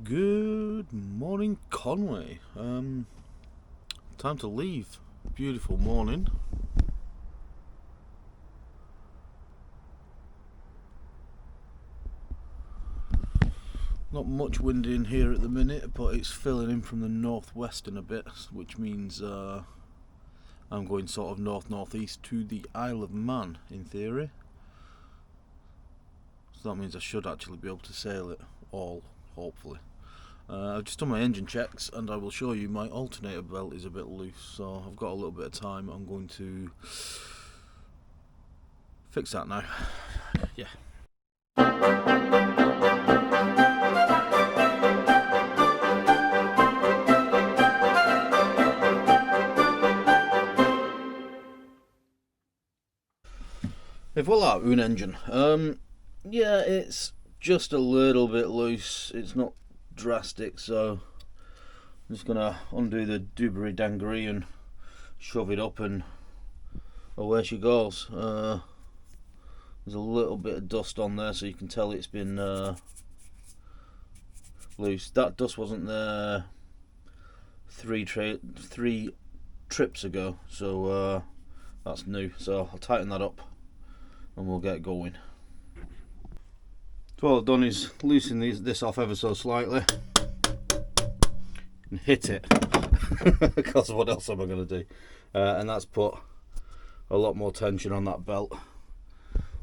Good morning, Conwy. Time to leave. Beautiful morning. Not much wind in here at the minute, but it's filling in from the northwestern a bit, which means I'm going sort of north-northeast to the Isle of Man, in theory. So that means I should actually be able to sail it all, hopefully. I've just done my engine checks and I will show you my alternator belt is a bit loose, so I've got a little bit of time. I'm going to fix that now. Yeah. Et voila, un engine. Yeah, it's just a little bit loose. It's not drastic, so I'm just gonna undo the doobery dangery and shove it up, and away she goes. There's a little bit of dust on there, so you can tell it's been loose. That dust wasn't there three trips ago, so that's new. So I'll tighten that up and we'll get going. So all I've done is loosen this off ever so slightly and hit it, because what else am I going to do? And that's put a lot more tension on that belt,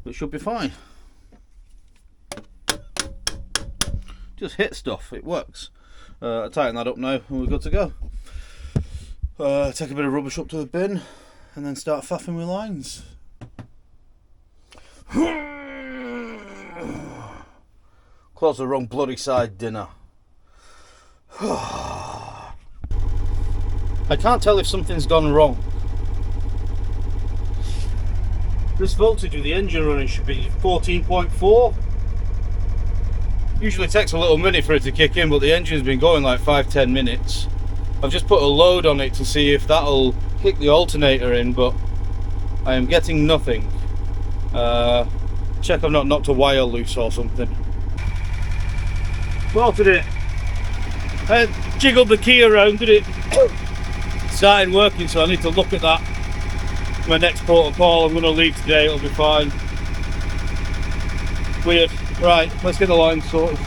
which should be fine. Just hit stuff, it works. I tighten that up now and we're good to go. Take a bit of rubbish up to the bin and then start faffing with lines. Close the wrong bloody side dinner. I can't tell if something's gone wrong. This voltage of the engine running should be 14.4. Usually takes a little minute for it to kick in, but the engine's been going like 5-10 minutes. I've just put a load on it to see if that'll kick the alternator in, but I am getting nothing. Check I've not knocked a wire loose or something. Bolted it. I jiggled the key around, did it? Started working, so I need to look at that. My next port of call, I'm going to leave today, it'll be fine. Weird. Right, let's get the line sorted.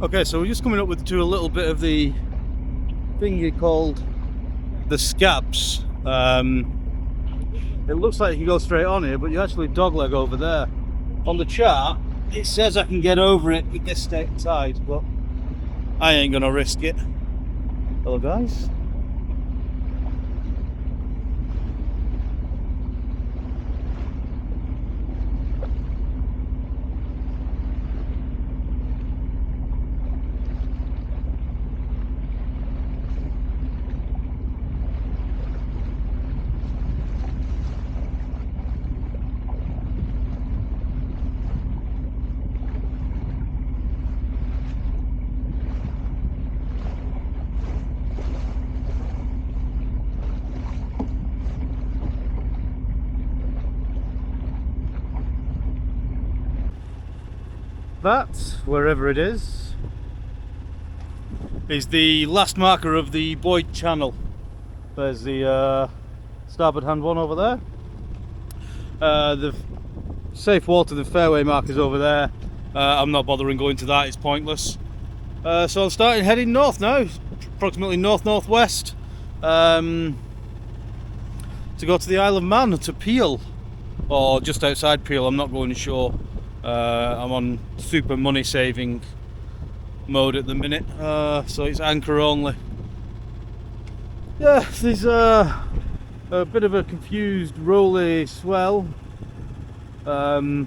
Okay, so we're just coming up to a little bit of the thing you called the scabs. It looks like you can go straight on here, but you actually dogleg over there. On the chart, it says I can get over it with this state tide, but I ain't gonna risk it. Hello, guys. That, wherever it is the last marker of the Boyd Channel. There's the starboard hand one over there. The safe water, the fairway markers over there. I'm not bothering going to that, it's pointless. So I'm starting heading north now, approximately north-northwest, to go to the Isle of Man, to Peel, or just outside Peel. I'm not going ashore. I'm on super money saving mode at the minute, so it's anchor only. Yeah, there's a bit of a confused rolly swell, but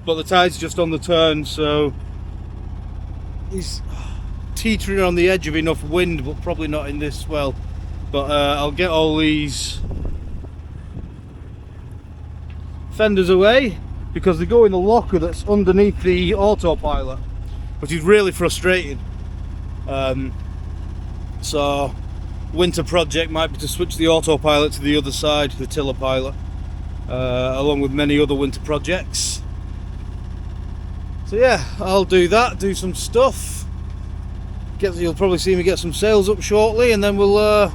the tide's just on the turn, so he's teetering on the edge of enough wind, but probably not in this swell. But I'll get all these fenders away, because they go in the locker that's underneath the autopilot, which is really frustrating. So winter project might be to switch the autopilot to the other side, the tiller pilot, along with many other winter projects. So yeah, I'll do that, do some stuff. You'll probably see me get some sails up shortly, and then we'll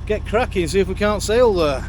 get cracking, see if we can't sail there.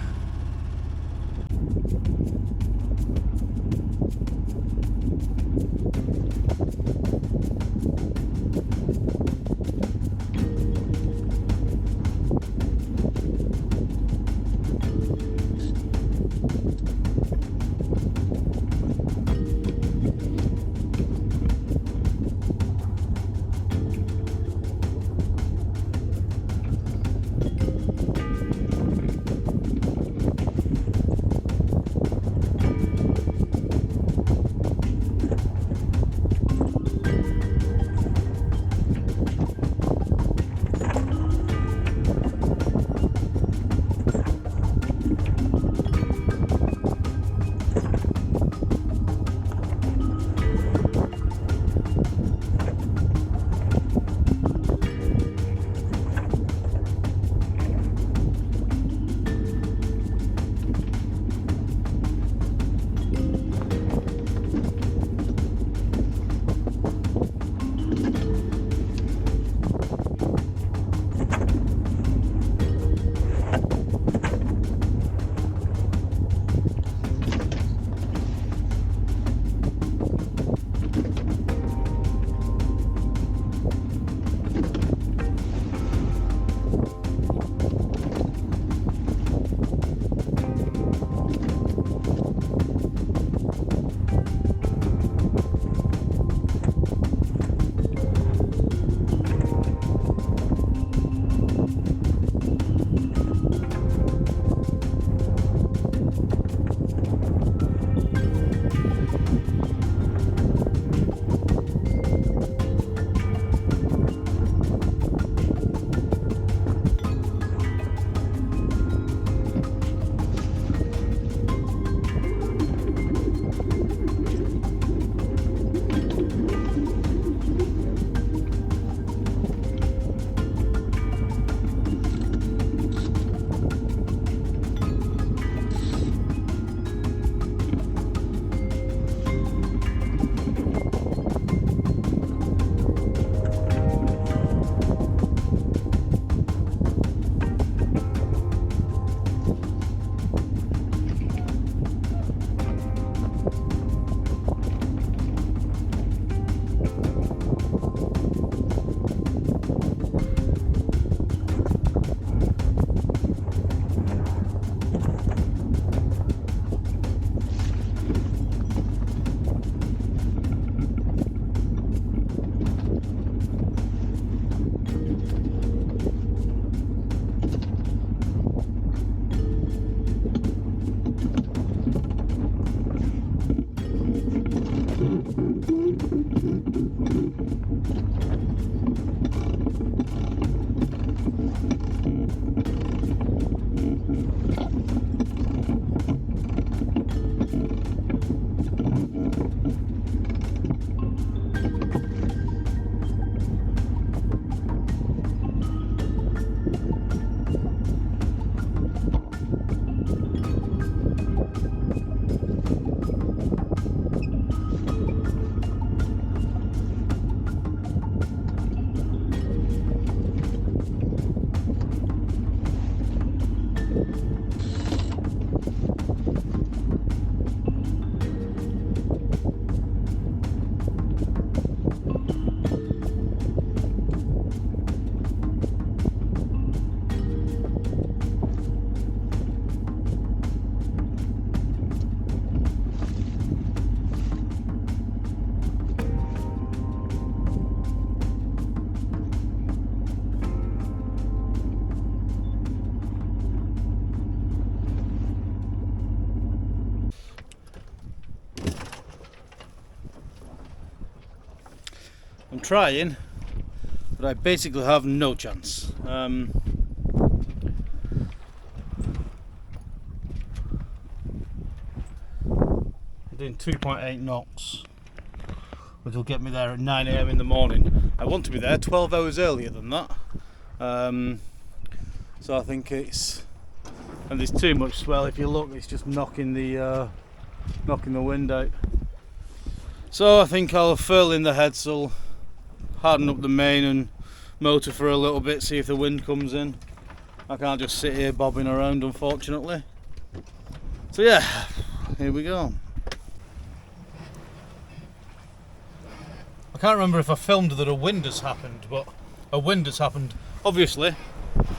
I'm trying, but I basically have no chance. I'm doing 2.8 knots, which will get me there at 9 AM in the morning. I want to be there 12 hours earlier than that. So I think it's, and there's too much swell. If you look, it's just knocking the wind out. So I think I'll furl in the headsail, harden up the main and motor for a little bit, see if the wind comes in. I can't just sit here bobbing around, unfortunately. So yeah, here we go. I can't remember if I filmed that a wind has happened, but a wind has happened. Obviously,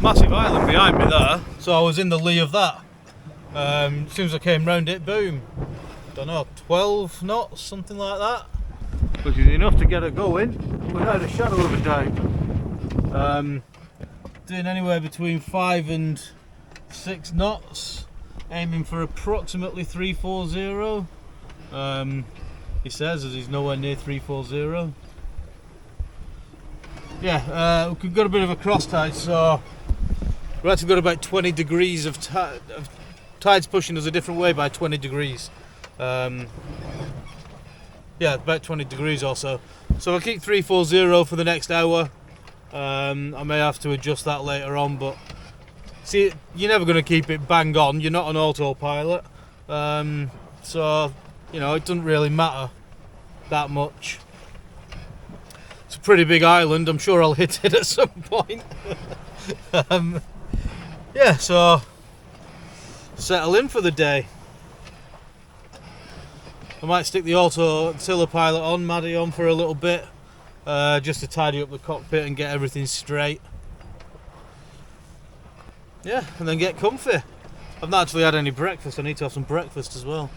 massive island behind me there, so I was in the lee of that. As soon as I came round it, boom. Don't know, 12 knots, something like that. Which is enough to get it going without a shadow of a doubt. Doing anywhere between 5 and 6 knots, aiming for approximately 340. He says, as he's nowhere near 340. Yeah, we've got a bit of a cross tide, so we've actually got about 20 degrees of tide's pushing us a different way by 20 degrees. Yeah, about 20 degrees or so. So I'll keep 340 for the next hour. I may have to adjust that later on, but see, you're never going to keep it bang on. You're not an autopilot, so you know it doesn't really matter that much. It's a pretty big island. I'm sure I'll hit it at some point. Yeah, so settle in for the day. I might stick the autopilot on, Maddie on for a little bit, just to tidy up the cockpit and get everything straight. Yeah, and then get comfy. I've not actually had any breakfast. I need to have some breakfast as well.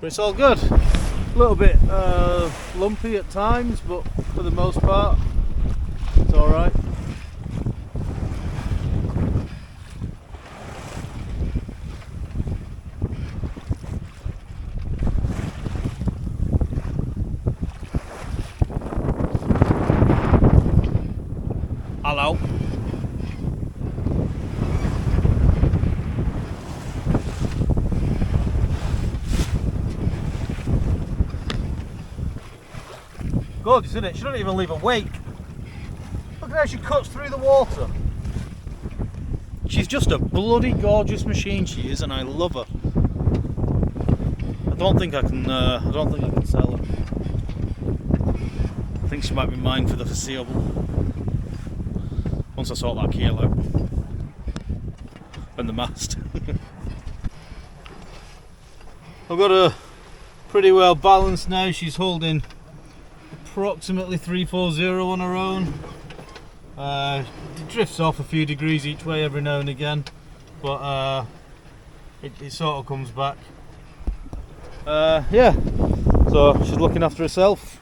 But it's all good. A little bit lumpy at times, but for the most part, it's all right. Hello. Gorgeous, isn't it? She doesn't even leave a wake. Look at how she cuts through the water. She's just a bloody gorgeous machine, she is, and I love her. I don't think I can sell her. I think she might be mine for the foreseeable. Once I sort that keel out and the mast. I've got her pretty well balanced now. She's holding approximately 340 on her own. It drifts off a few degrees each way every now and again, but it sort of comes back. Yeah, so she's looking after herself.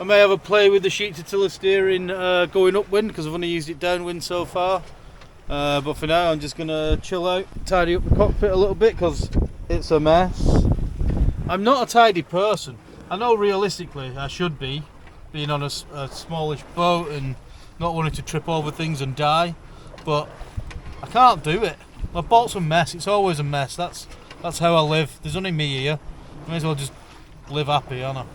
I may have a play with the sheet to tiller steering going upwind because I've only used it downwind so far. But for now I'm just going to chill out, tidy up the cockpit a little bit because it's a mess. I'm not a tidy person. I know realistically I should be, being on a smallish boat and not wanting to trip over things and die, but I can't do it. My boat's a mess, it's always a mess, that's how I live. There's only me here, I may as well just live happy, aren't I?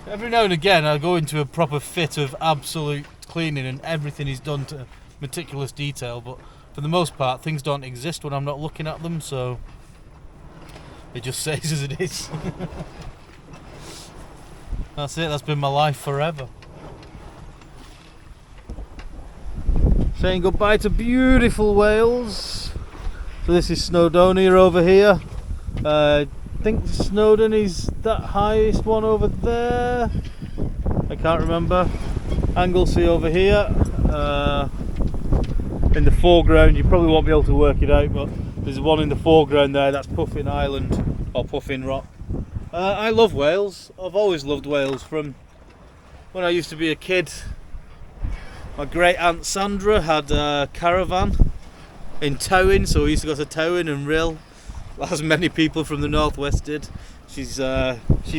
Every now and again I go into a proper fit of absolute cleaning and everything is done to meticulous detail, but for the most part things don't exist when I'm not looking at them, so it just stays as it is. That's it, that's been my life forever. Saying goodbye to beautiful Wales. So this is Snowdonia over here. I think Snowdon is that highest one over there. I can't remember. Anglesey over here. In the foreground, you probably won't be able to work it out, but there's one in the foreground there, that's Puffin Island, or Puffin Rock. I love Wales. I've always loved Wales from when I used to be a kid. My great aunt Sandra had a caravan in Towin, so we used to go to Towin and Rill, as many people from the northwest did. She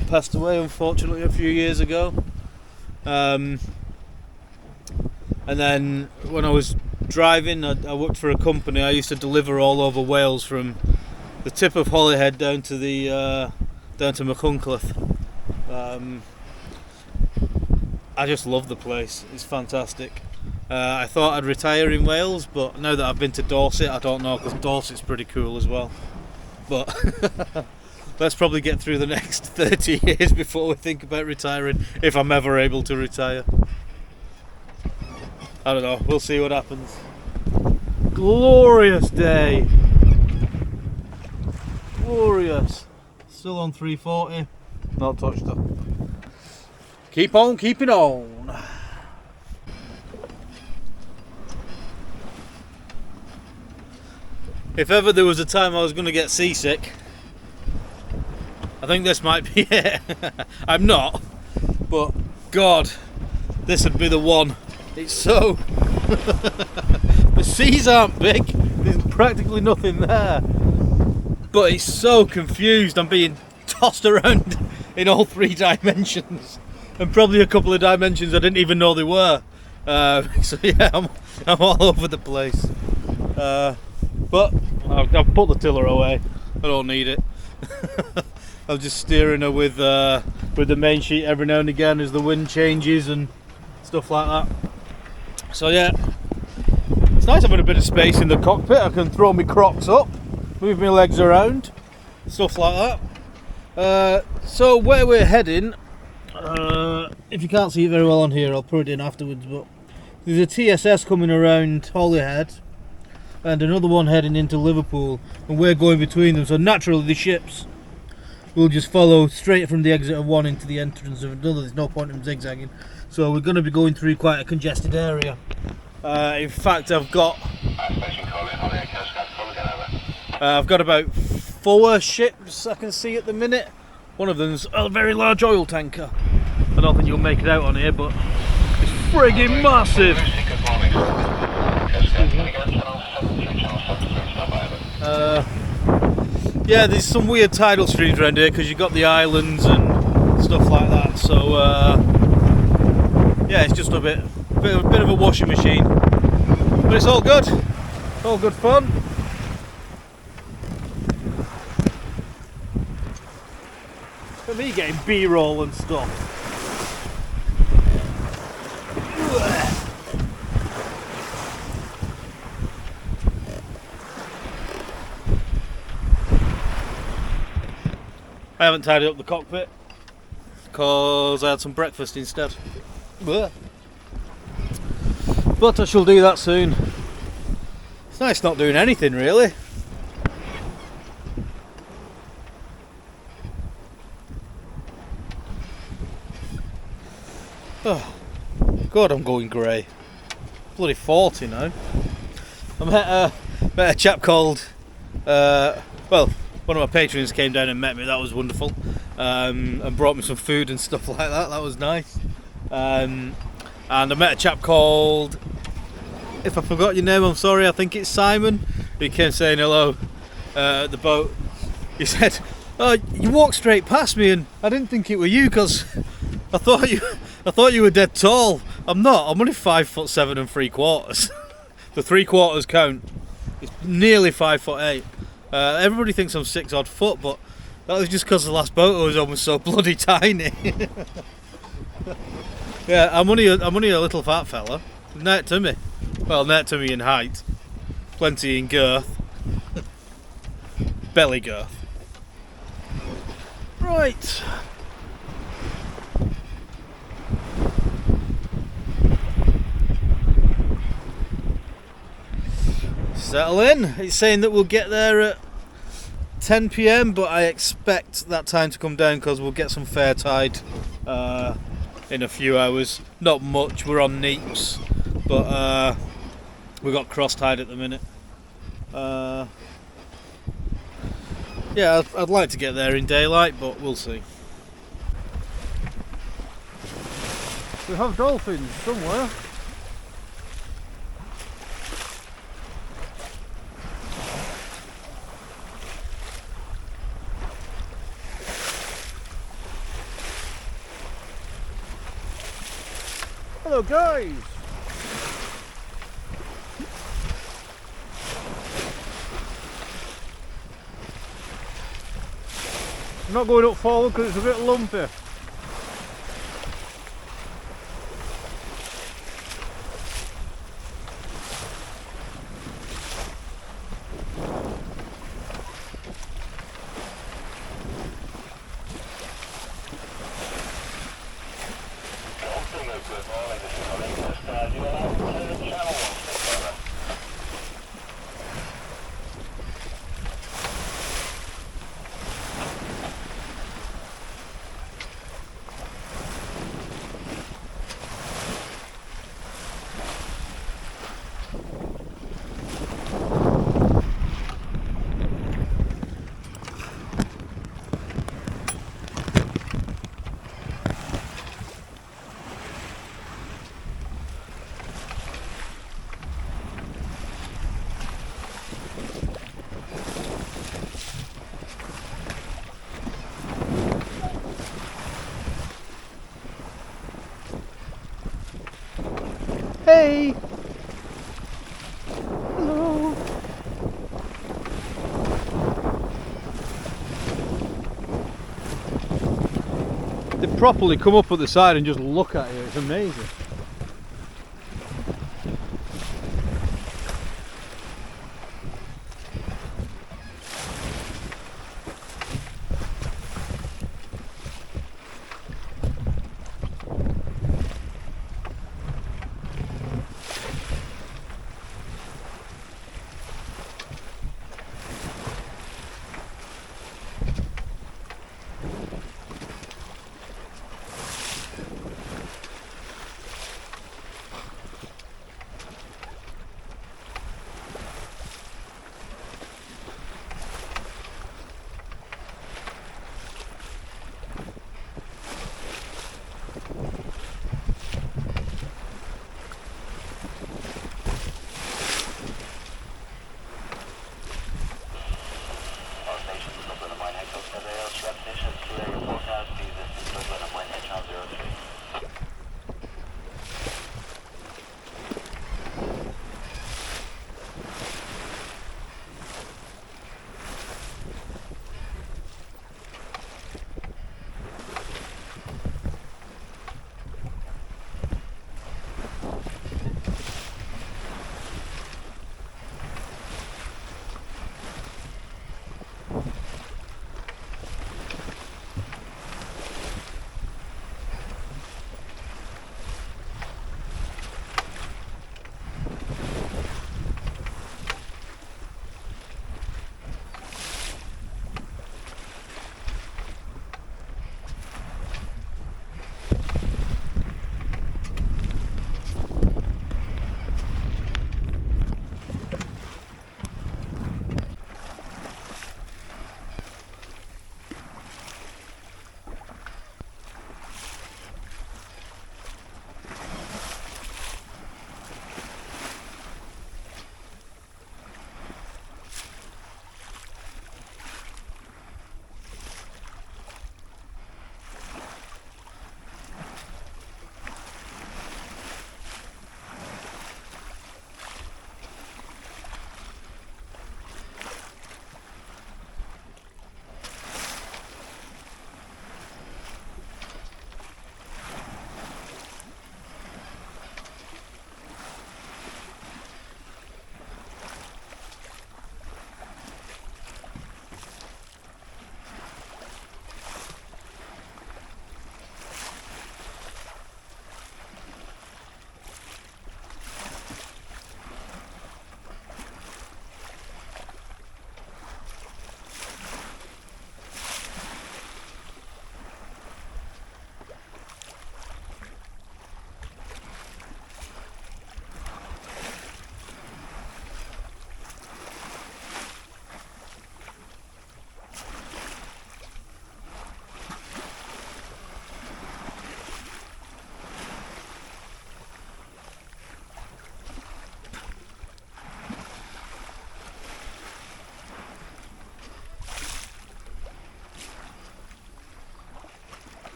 passed away unfortunately a few years ago. And then when I was driving, I worked for a company. I used to deliver all over Wales from the tip of Holyhead down to Machynlleth. I just love the place. It's fantastic. I thought I'd retire in Wales, but now that I've been to Dorset, I don't know, because Dorset's pretty cool as well. But let's probably get through the next 30 years before we think about retiring, if I'm ever able to retire. I don't know, we'll see what happens. Glorious day. Glorious. Still on 340, not touched up. Keep on keeping on. If ever there was a time I was going to get seasick, I think this might be it. I'm not, but God, this would be the one. It's so... the seas aren't big, there's practically nothing there, but it's so confused. I'm being tossed around in all 3 dimensions, and probably a couple of dimensions I didn't even know they were. So yeah, I'm all over the place. But I've put the tiller away. I don't need it. I'm just steering her with the main sheet every now and again as the wind changes and stuff like that. So yeah, it's nice having a bit of space in the cockpit. I can throw my Crocs up, move my legs around, stuff like that. So where we're heading, if you can't see it very well on here, I'll put it in afterwards, but there's a TSS coming around Holyhead and another one heading into Liverpool, and we're going between them, so naturally the ships will just follow straight from the exit of one into the entrance of another. There's no point in zigzagging, so we're going to be going through quite a congested area. In fact, I've got about 4 ships I can see at the minute. One of them's a very large oil tanker. I don't think you'll make it out on here, but it's friggin' massive. Yeah, there's some weird tidal streams around here because you've got the islands and stuff like that. So yeah, it's just a bit of a washing machine, but it's all good. All good fun. For me, getting B-roll and stuff. I haven't tidied up the cockpit because I had some breakfast instead. But I shall do that soon. It's nice not doing anything really. Oh, God, I'm going grey. Bloody 40 now. I met a chap called, well, one of my patrons came down and met me. That was wonderful, and brought me some food and stuff like that. That was nice. And I met a chap called, if I forgot your name, I'm sorry, I think it's Simon. He came saying hello at the boat. He said, You walked straight past me, and I didn't think it were you because I thought you were dead tall. I'm not. I'm only 5'7" and 3/4. The 3/4 count. It's nearly 5'8". Everybody thinks I'm 6 odd foot, but that was just because the last boat was almost so bloody tiny. Yeah, I'm only a little fat fella. Net to me. Well, net to me in height. Plenty in girth. Belly girth. Right. Settle in. It's saying that we'll get there at 10 PM, but I expect that time to come down because we'll get some fair tide in a few hours. Not much, we're on neeps, but we've got cross tide at the minute. Yeah, I'd like to get there in daylight, but we'll see. We have dolphins somewhere. Hello guys! I'm not going up forward because it's a bit lumpy. Hey! Hello! They properly come up at the side and just look at you, it's amazing.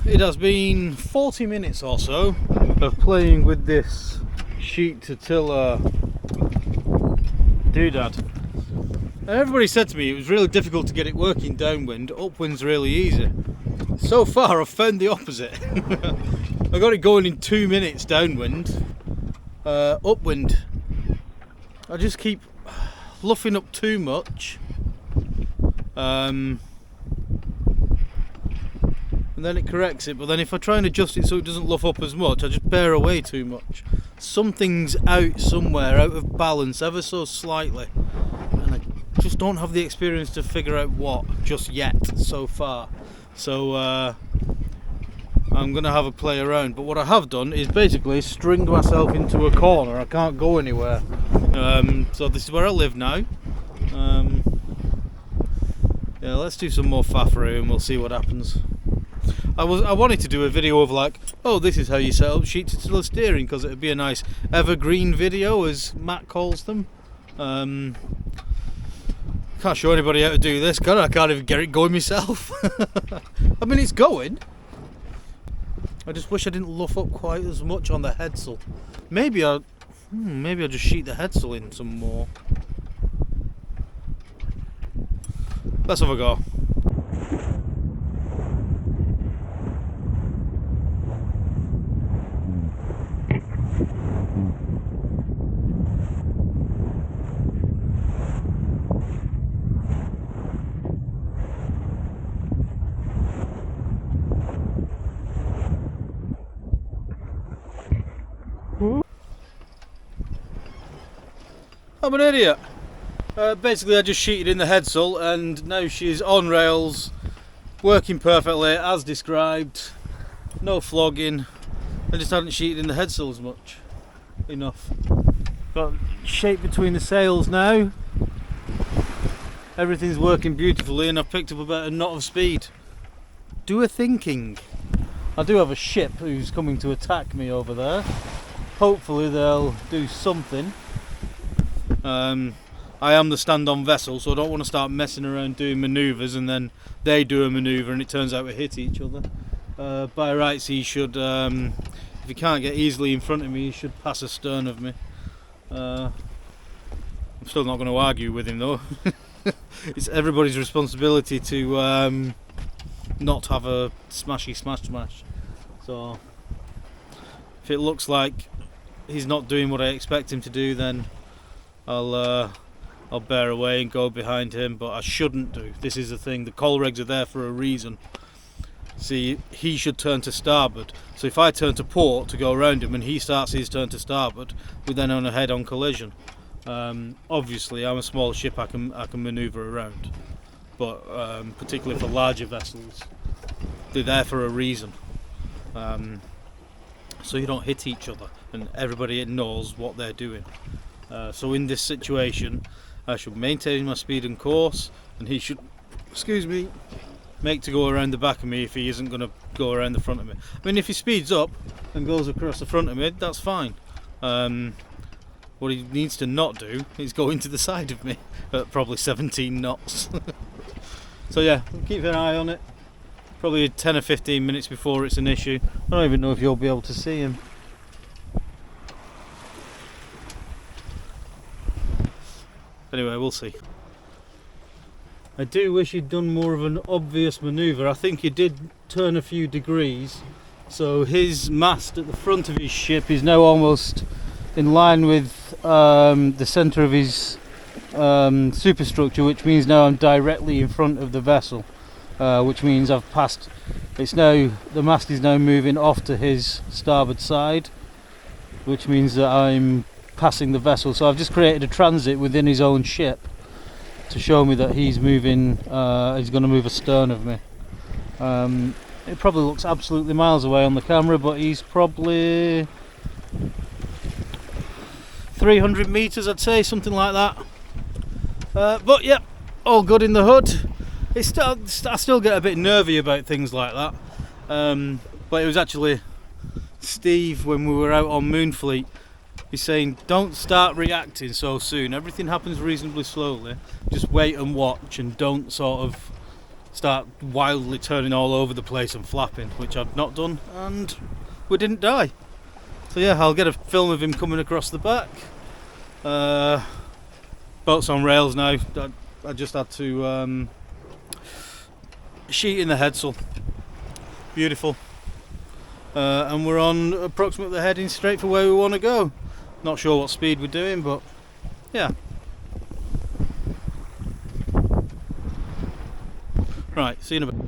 It has been 40 minutes or so of playing with this sheet to tiller doodad. And everybody said to me it was really difficult to get it working downwind, upwind's really easy. So far I've found the opposite. I got it going in 2 minutes downwind. Upwind, I just keep luffing up too much. And then it corrects it, but then if I try and adjust it so it doesn't luff up as much, I just bear away too much. Something's out somewhere, out of balance ever so slightly, and I just don't have the experience to figure out what just yet so far. So I'm gonna have a play around, but what I have done is basically string myself into a corner. I can't go anywhere. So this is where I live now. Yeah, let's do some more faffery and we'll see what happens. I wanted to do a video of like, oh, this is how you set up sheet to tiller steering, because it would be a nice evergreen video, as Matt calls them. Can't show anybody how to do this, can I? I can't even get it going myself. I mean, it's going. I just wish I didn't luff up quite as much on the headsail. Maybe I'll just sheet the headsail in some more. Let's have a go. I'm an idiot. Basically I just sheeted in the headsail and now she's on rails, working perfectly as described, no flogging. I just hadn't sheeted in the headsail as much. Enough. Got shape between the sails now. Everything's working beautifully and I've picked up about a knot of speed. Do a thinking. I do have a ship who's coming to attack me over there. Hopefully they'll do something. I am the stand-on vessel, so I don't want to start messing around doing manoeuvres and then they do a manoeuvre and it turns out we hit each other. By rights he should, if he can't get easily in front of me, he should pass astern of me. I'm still not going to argue with him though. It's everybody's responsibility to not have a smashy smash. So if it looks like he's not doing what I expect him to do, then I'll bear away and go behind him, but I shouldn't do. This is the thing, the coal regs are there for a reason. See, he should turn to starboard, so if I turn to port to go around him and he starts his turn to starboard, we're then on a head-on collision. Obviously I'm a small ship, I can manoeuvre around, but particularly for larger vessels, they're there for a reason. So you don't hit each other and everybody knows what they're doing. So in this situation I should maintain my speed and course, and he should, make to go around the back of me if he isn't going to go around the front of me. I mean, if he speeds up and goes across the front of me, that's fine. What he needs to not do is go into the side of me at probably 17 knots. So yeah, keep an eye on it. Probably 10 or 15 minutes before it's an issue. I don't even know if you'll be able to see him. Anyway, we'll see. I do wish he'd done more of an obvious manoeuvre. I think he did turn a few degrees, so his mast at the front of his ship is now almost in line with the centre of his superstructure, which means now I'm directly in front of the vessel, which means I've passed. The mast is now moving off to his starboard side, which means that I'm passing the vessel. So I've just created a transit within his own ship to show me that he's moving, he's going to move astern of me. It probably looks absolutely miles away on the camera, but he's probably 300 metres, I'd say, something like that. But yeah, all good in the hood. I still get a bit nervy about things like that. But it was actually Steve, when we were out on Moonfleet, he's saying don't start reacting so soon, everything happens reasonably slowly, just wait and watch and don't sort of start wildly turning all over the place and flapping, which I've not done, and we didn't die. So yeah, I'll get a film of him coming across the back. Boat's on rails now. I just had to sheet in the headsail. Beautiful. And we're on approximately heading straight for where we want to go. Not sure what speed we're doing, but yeah. Right, see you in a bit.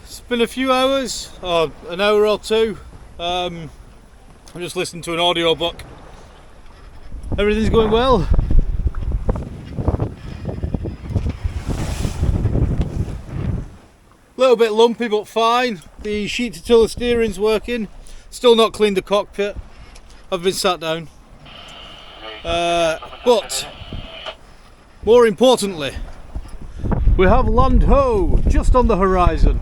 It's been a few hours, or an hour or two. I'm just listening to an audiobook. Everything's going well. A little bit lumpy but fine. The sheet to tiller steering's working. Still not cleaned the cockpit. I've been sat down. But more importantly, we have land ho just on the horizon.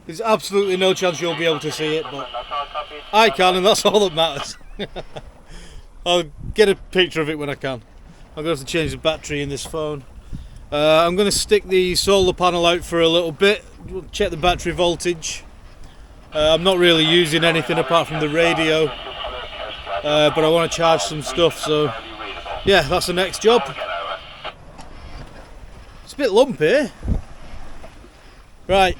There's absolutely no chance you'll be able to see it, but I can, and that's all that matters. I'll get a picture of it when I can. I'm going to have to change the battery in this phone. I'm going to stick the solar panel out for a little bit, check the battery voltage. I'm not really using anything apart from the radio, but I want to charge some stuff, so yeah, that's the next job. It's a bit lumpy. Right.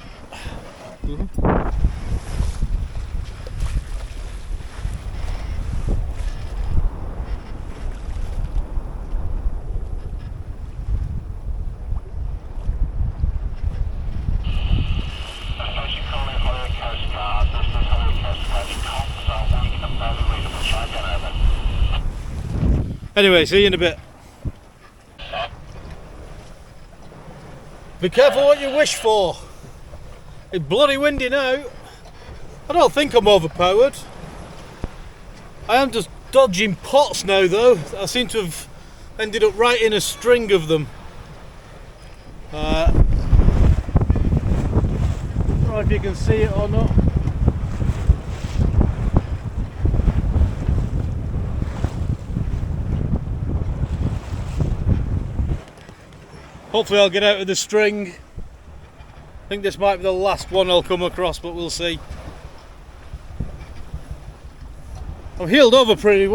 Anyway, see you in a bit. Be careful what you wish for. It's bloody windy now. I don't think I'm overpowered. I am just dodging pots now though. I seem to have ended up right in a string of them. I don't know if you can see it or not. Hopefully I'll get out of the string. I think this might be the last one I'll come across, but we'll see. I'm heeled over pretty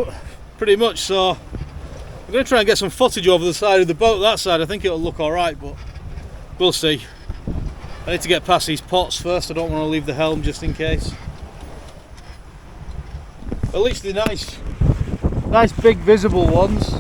much, so I'm going to try and get some footage over the side of the boat. That side I think it'll look alright, but we'll see. I need to get past these pots first. I don't want to leave the helm just in case. At least they're nice big visible ones.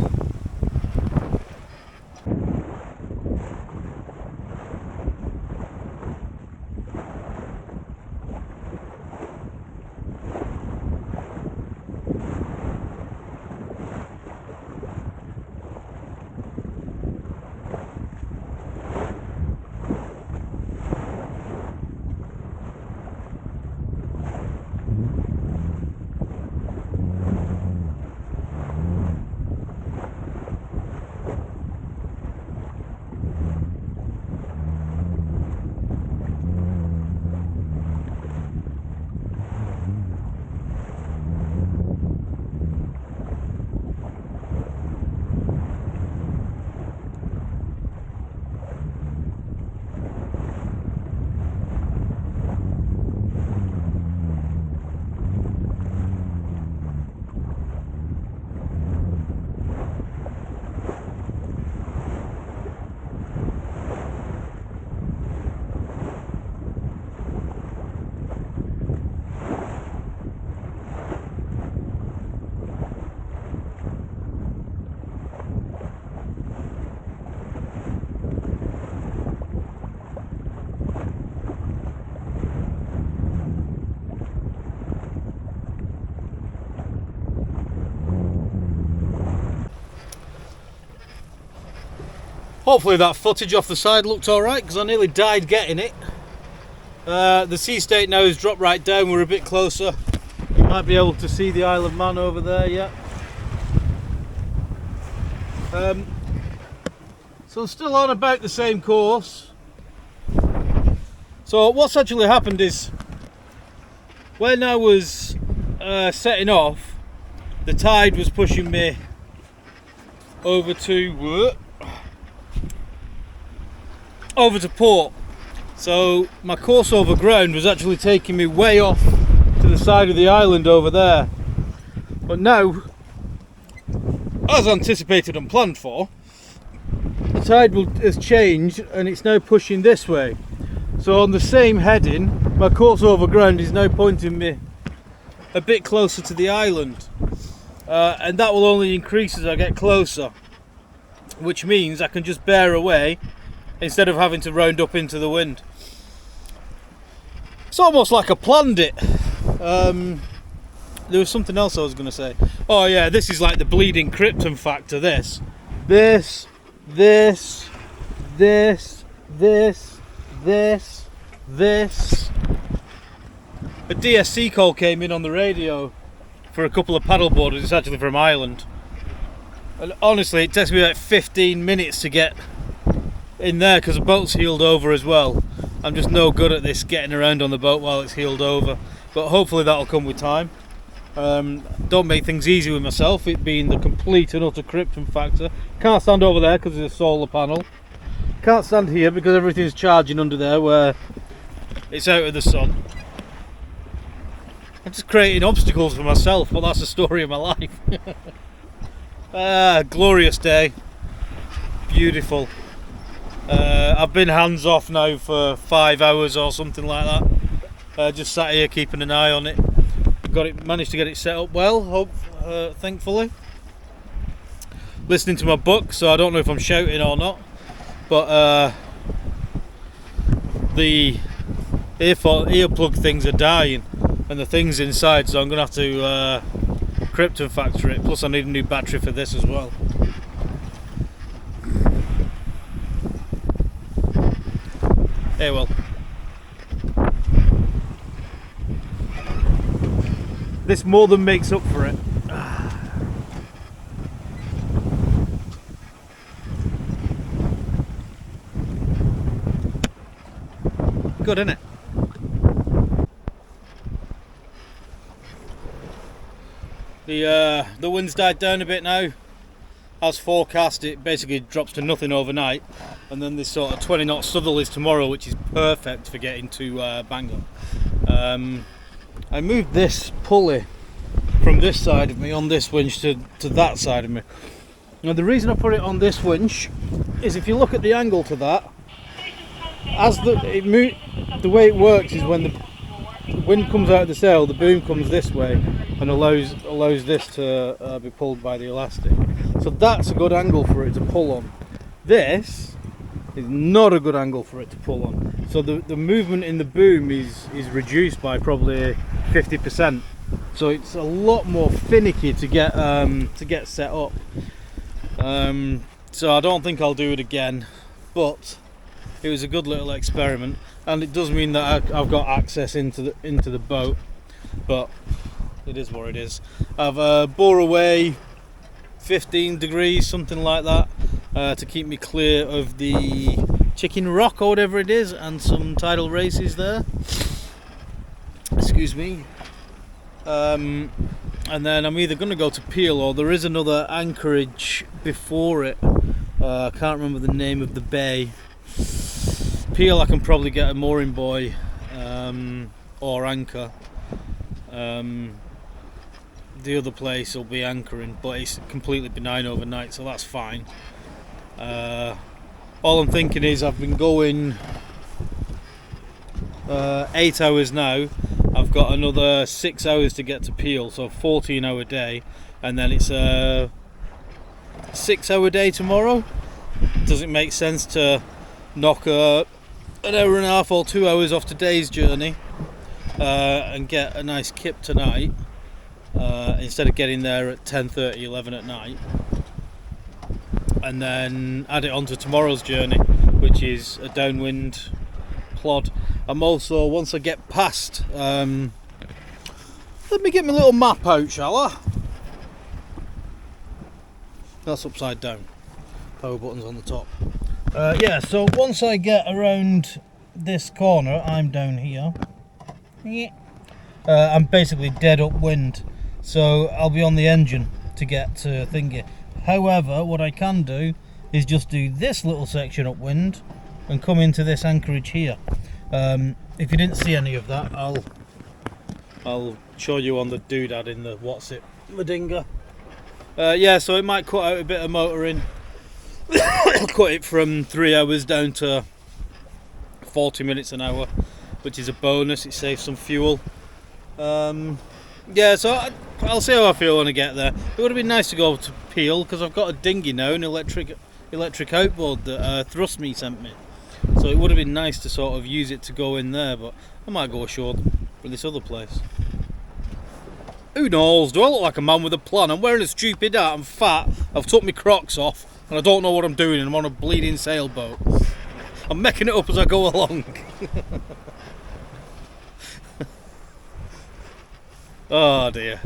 Hopefully that footage off the side looked alright, because I nearly died getting it. The sea state now has dropped right down, we're a bit closer. You might be able to see the Isle of Man over there, yeah. So still on about the same course. So what's actually happened is, when I was setting off, the tide was pushing me over to port. So my course over ground was actually taking me way off to the side of the island over there. But now, as anticipated and planned for, the tide has changed and it's now pushing this way. So on the same heading, my course over ground is now pointing me a bit closer to the island. And that will only increase as I get closer, which means I can just bear away instead of having to round up into the wind. It's almost like I planned it. There was something else I was going to say. Oh yeah, this is like the bleeding krypton factor. This. A DSC call came in on the radio for a couple of paddle boarders. It's actually from Ireland. And honestly, it takes me about 15 minutes to get in there because the boat's heeled over as well. I'm just no good at this, getting around on the boat while it's heeled over. But hopefully that'll come with time. Don't make things easy with myself, it being the complete and utter krypton factor. Can't stand over there because there's a solar panel. Can't stand here because everything's charging under there where it's out of the sun. I'm just creating obstacles for myself, but that's the story of my life. Glorious day. Beautiful. I've been hands off now for 5 hours or something like that. Just sat here keeping an eye on it. Managed to get it set up well, thankfully. Listening to my book, so I don't know if I'm shouting or not. But the earplug things are dying, and the things inside, so I'm going to have to krypton factor it. Plus I need a new battery for this as well. Hey, well. This more than makes up for it. Good, isn't it? The wind's died down a bit now. As forecast, it basically drops to nothing overnight, and then this sort of 20 knot southerlies tomorrow, which is perfect for getting to Bangor. I moved this pulley from this side of me on this winch to that side of me. Now the reason I put it on this winch is, if you look at the angle to that, as the way it works is when the wind comes out of the sail, the boom comes this way and allows this to be pulled by the elastic. So that's a good angle for it to pull on. This is not a good angle for it to pull on. So the movement in the boom is reduced by probably 50%. So it's a lot more finicky to get set up. So I don't think I'll do it again, but it was a good little experiment, and it does mean that I've got access into the boat. But it is what it is. I've bore away 15 degrees, something like that, to keep me clear of the Chicken Rock or whatever it is, and some tidal races there. Excuse me. And then I'm either going to go to Peel, or there is another anchorage before it. I can't remember the name of the bay. Peel I can probably get a mooring buoy or anchor. The other place will be anchoring, but it's completely benign overnight, so that's fine. All I'm thinking is, I've been going 8 hours now. I've got another 6 hours to get to Peel, so 14-hour day, and then it's a 6-hour day tomorrow. Does it make sense to knock an hour and a half or 2 hours off today's journey and get a nice kip tonight, instead of getting there at 10:30, 11 at night? and then add it onto tomorrow's journey, which is a downwind plod. I'm also, once I get past, let me get my little map out, shall I? That's upside down. Power button's on the top. Yeah, so once I get around this corner, I'm down here. I'm basically dead upwind, so I'll be on the engine to get to thingy. However, what I can do is just do this little section upwind and come into this anchorage here. If you didn't see any of that, I'll show you on the doodad in the the dinghy. Yeah, so it might cut out a bit of motoring. It'll cut it from 3 hours down to 40 minutes an hour, which is a bonus. It saves some fuel. Yeah, so I'll see how I feel when I get there. It would have been nice to go to Peel, because I've got a dinghy now, an electric outboard that Thrust Me sent me. So it would have been nice to sort of use it to go in there, but I might go ashore for this other place. Who knows? Do I look like a man with a plan? I'm wearing a stupid hat, I'm fat, I've took my Crocs off, and I don't know what I'm doing, and I'm on a bleeding sailboat. I'm making it up as I go along. Oh dear.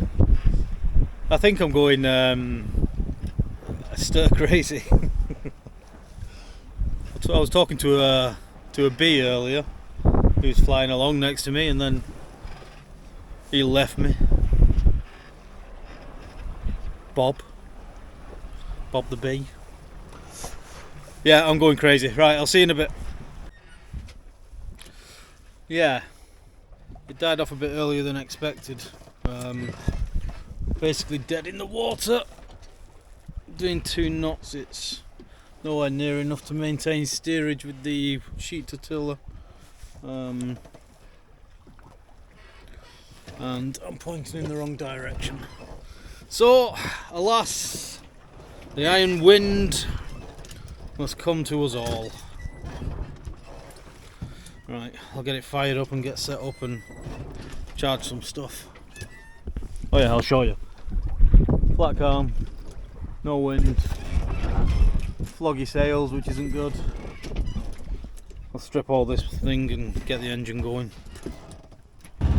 I think I'm going stir crazy. I was talking to a bee earlier who was flying along next to me, and then he left me. Bob the bee. Yeah, I'm going crazy. Right, I'll see you in a bit. Yeah, it died off a bit earlier than expected. Basically dead in the water. Doing 2 knots, it's nowhere near enough to maintain steerage with the sheet to tiller. And I'm pointing in the wrong direction. So, alas, the iron wind must come to us all. Right, I'll get it fired up and get set up and charge some stuff. Oh yeah, I'll show you. Flat calm, no wind, floggy sails, which isn't good. I'll strip all this thing and get the engine going.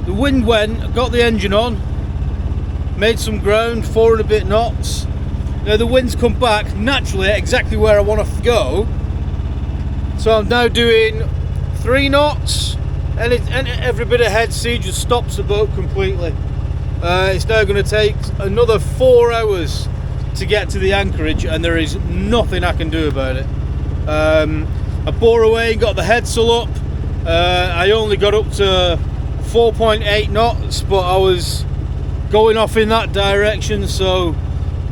The wind went, got the engine on, made some ground, 4 and a bit knots. Now the wind's come back naturally at exactly where I want to go. So I'm now doing 3 knots, and every bit of head sea just stops the boat completely. It's now going to take another 4 hours to get to the anchorage, and there is nothing I can do about it. I bore away and got the headsail up. I only got up to 4.8 knots, but I was going off in that direction, so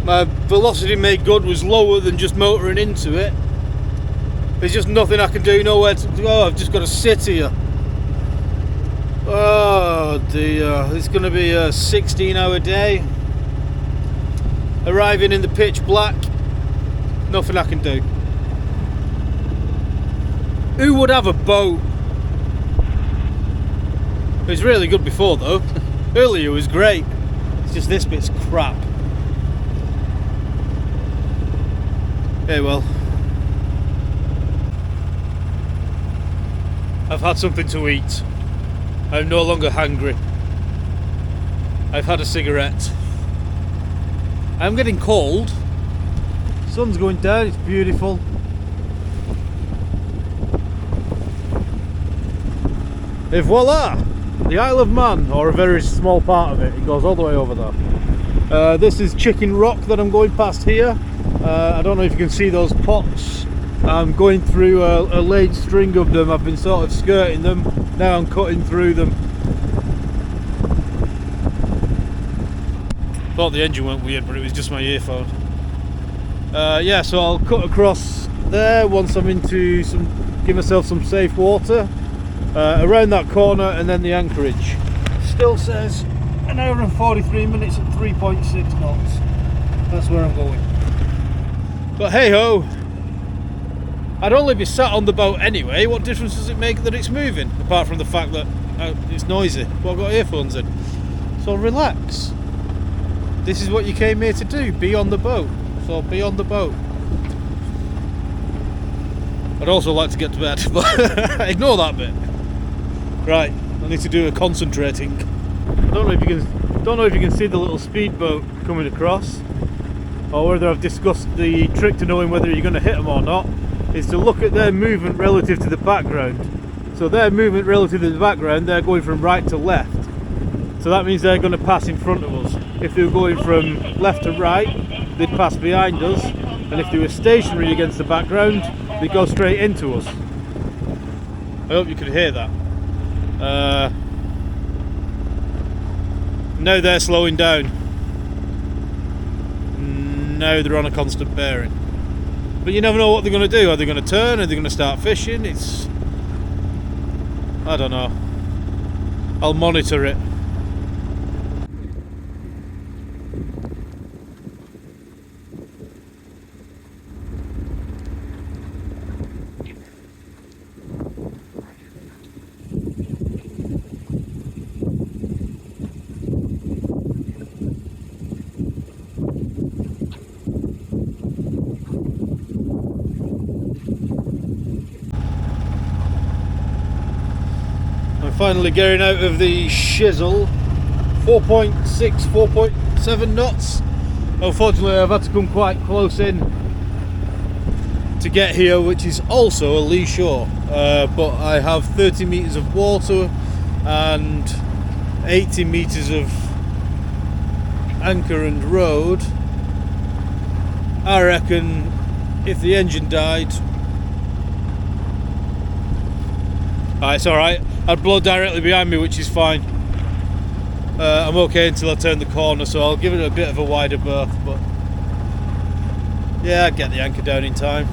my velocity made good was lower than just motoring into it. There's just nothing I can do, nowhere to go. I've just got to sit here. Oh dear, it's going to be a 16-hour day. Arriving in the pitch black, nothing I can do. Who would have a boat? It was really good before though. Earlier it was great. It's just this bit's crap. Okay, well, I've had something to eat. I'm no longer hungry. I've had a cigarette. I'm getting cold. Sun's going down, it's beautiful. Et voila! The Isle of Man, or a very small part of it. It goes all the way over there. This is Chicken Rock that I'm going past here. I don't know if you can see those pots. I'm going through a laid string of them. I've been sort of skirting them. Now I'm cutting through them. Thought the engine went weird, but it was just my earphone. Yeah, so I'll cut across there once I'm into give myself some safe water. Around that corner and then the anchorage. Still says an hour and 43 minutes at 3.6 knots. That's where I'm going. But hey ho, I'd only be sat on the boat anyway. What difference does it make that it's moving? Apart from the fact that it's noisy. Well, I've got earphones in. So relax. This is what you came here to do, be on the boat. So be on the boat. I'd also like to get to bed, but ignore that bit. Right, I need to do a concentrating. I don't know if you can see the little speedboat coming across, or whether I've discussed the trick to knowing whether you're going to hit them or not, is to look at their movement relative to the background. So their movement relative to the background, they're going from right to left. So that means they're going to pass in front of us. If they were going from left to right, they'd pass behind us. And if they were stationary against the background, they'd go straight into us. I hope you could hear that. Now they're slowing down. Now they're on a constant bearing. But you never know what they're going to do. Are they going to turn? Are they going to start fishing? I don't know. I'll monitor it. Finally getting out of the shizzle. 4.6, 4.7 knots. Unfortunately, I've had to come quite close in to get here, which is also a lee shore. But I have 30 metres of water and 80 metres of anchor and road. I reckon if the engine died, it's alright. I'd blow directly behind me, which is fine. I'm okay until I turn the corner, so I'll give it a bit of a wider berth, but yeah, I'd get the anchor down in time.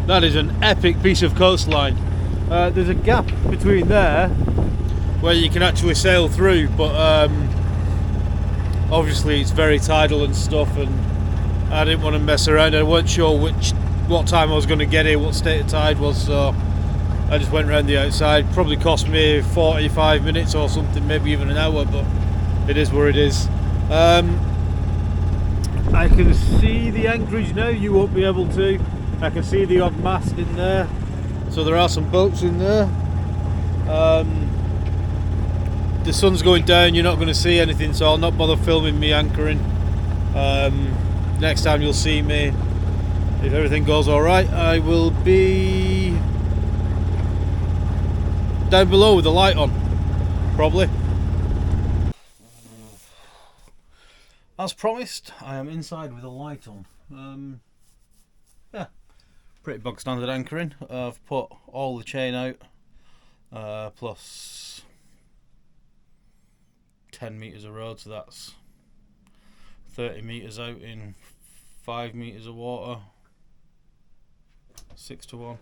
That is an epic piece of coastline. There's a gap between there where you can actually sail through, but obviously it's very tidal and stuff, and I didn't want to mess around. I weren't sure what time I was going to get here, what state of tide was, so I just went around the outside. Probably cost me 45 minutes or something, maybe even an hour, but it is where it is. I can see the anchorage now. You won't be able to. I can see the odd mast in there, so there are some boats in there. The sun's going down, you're not going to see anything, so I'll not bother filming me anchoring. Next time you'll see me, if everything goes alright, I will be down below with the light on, probably. As promised, I am inside with a light on. Yeah, pretty bog standard anchoring. I've put all the chain out, plus 10 metres of road, so that's 30 metres out in 5 metres of water. 6 to 1.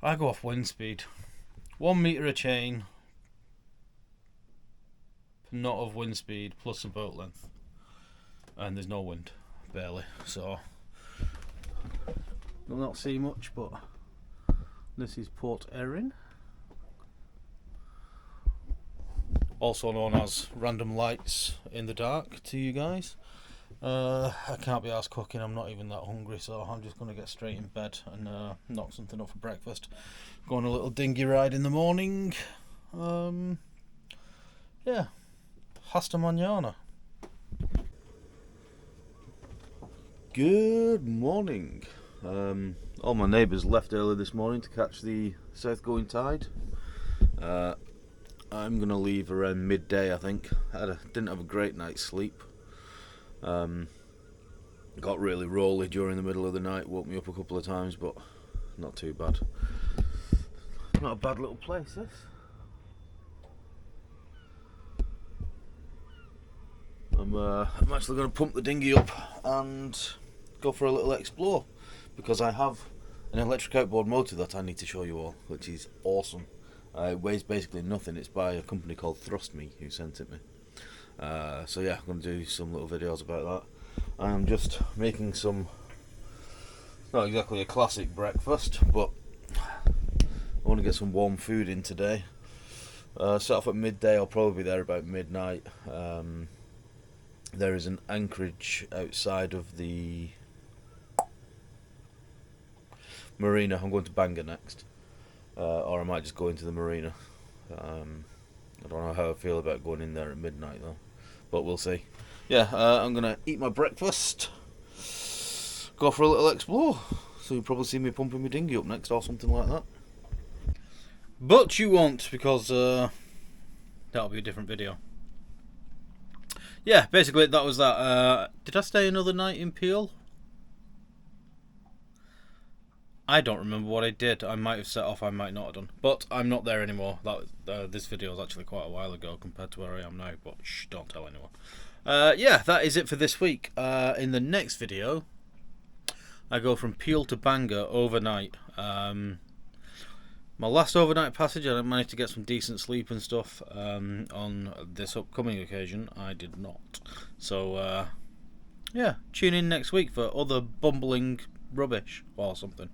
I go off wind speed. 1 metre of chain, knot of wind speed plus a boat length, and there's no wind, barely, so you'll not see much. But this is Port Erin, also known as random lights in the dark to you guys. I can't be arsed cooking, I'm not even that hungry, so I'm just going to get straight in bed and knock something up for breakfast. Go on a little dinghy ride in the morning. Yeah, hasta mañana. Good morning. All my neighbours left early this morning to catch the south-going tide. I'm going to leave around midday, I think. Didn't have a great night's sleep. Got really rolly during the middle of the night, woke me up a couple of times, but not too bad. Not a bad little place, this. I'm actually going to pump the dinghy up and go for a little explore, because I have an electric outboard motor that I need to show you all, which is awesome. It weighs basically nothing. It's by a company called Thrust Me who sent it me. So yeah, I'm going to do some little videos about that. I'm just making some, not exactly a classic breakfast, but I want to get some warm food in today. Set off at midday. I'll probably be there about midnight. There is an anchorage outside of the marina. I'm going to Bangor next, or I might just go into the marina. I don't know how I feel about going in there at midnight though, but we'll see. Yeah, I'm gonna eat my breakfast, go for a little explore. So you'll probably see me pumping my dinghy up next or something like that. But you won't, because that'll be a different video. Yeah, basically that was that. Did I stay another night in Peel? I don't remember what I did. I might have set off, I might not have done. But I'm not there anymore. This video was actually quite a while ago compared to where I am now. But shh, don't tell anyone. Yeah, that is it for this week. In the next video, I go from Peel to Bangor overnight. My last overnight passage, I managed to get some decent sleep and stuff. On this upcoming occasion, I did not. So, yeah, tune in next week for other bumbling rubbish or something.